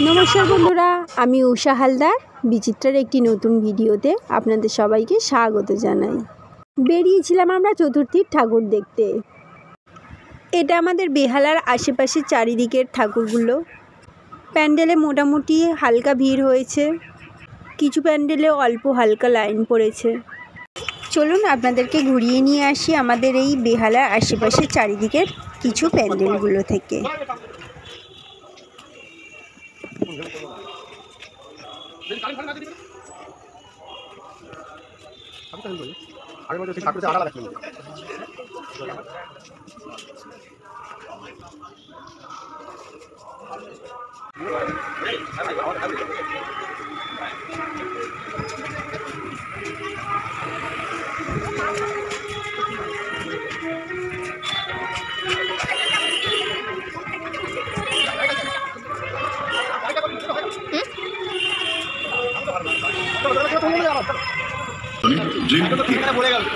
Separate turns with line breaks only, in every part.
নমস্কার বন্ধুরা, আমি উষা হালদার বিচিত্রার একটি নতুন ভিডিওতে আপনাদের সবাইকে স্বাগত জানাই। বেরিয়েছিলাম আমরা চতুর্থীর ঠাকুর দেখতে। এটা আমাদের বেহালার আশেপাশের চারিদিকের ঠাকুরগুলো। প্যান্ডেলে মোটামুটি হালকা ভিড় হয়েছে, কিছু প্যান্ডেলে অল্প হালকা লাইন পড়েছে। চলুন আপনাদেরকে ঘুরিয়ে নিয়ে আসি আমাদের এই বেহালার আশেপাশের চারিদিকের কিছু প্যান্ডেলগুলো থেকে।
ড্রিম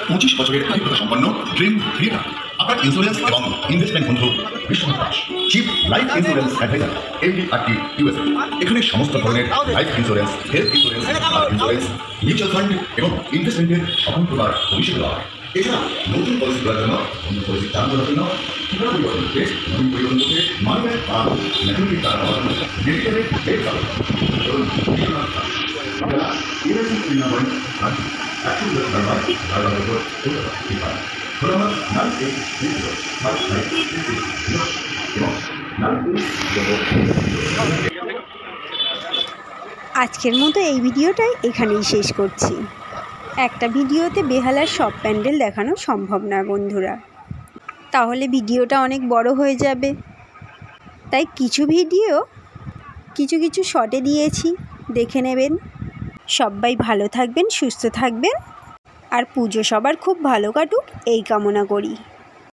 25 বছরের অভিজ্ঞতা সম্পন্ন ড্রিম ক্রিয়েটার আপনার ইন্স্যুরেন্স এবং ইনভেস্টমেন্ট বন্ধু Biswanath Das, chief life insurance advisor, MD/RT USA। এখানে সমস্ত ধরনের life insurance, health insurance, insurance, mutual fund এবং ইনভেস্টমেন্টের সকল প্রকার পরিষেবা দেওয়া হয়। এছাড়া নতুন পলিসি করার জন্য, অন্য পলিসি চালু করার জন্য, ঠিকানা পরিবর্তন করতে, নতুন পরিবর্তন করতে, মানিব্যাগ বা ম্যাচুরিটি টাকা পাওয়ার জন্য ডেডিকেটেড হেল্প চালু করুন বিশ্বনাথ দাস। আপনারা ইউএসএ চিহ্ন করেন আর
আজকের মতো এই ভিডিওটাই এখানেই শেষ করছি। একটা ভিডিওতে বেহালার সব প্যান্ডেল দেখানো সম্ভব না বন্ধুরা, তাহলে ভিডিওটা অনেক বড় হয়ে যাবে। তাই কিছু ভিডিও কিছু শর্টে দিয়েছি, দেখে নেবেন। সবাই ভালো থাকবেন, সুস্থ থাকবেন, আর পুজো সবার খুব ভালো কাটুক এই কামনা করি।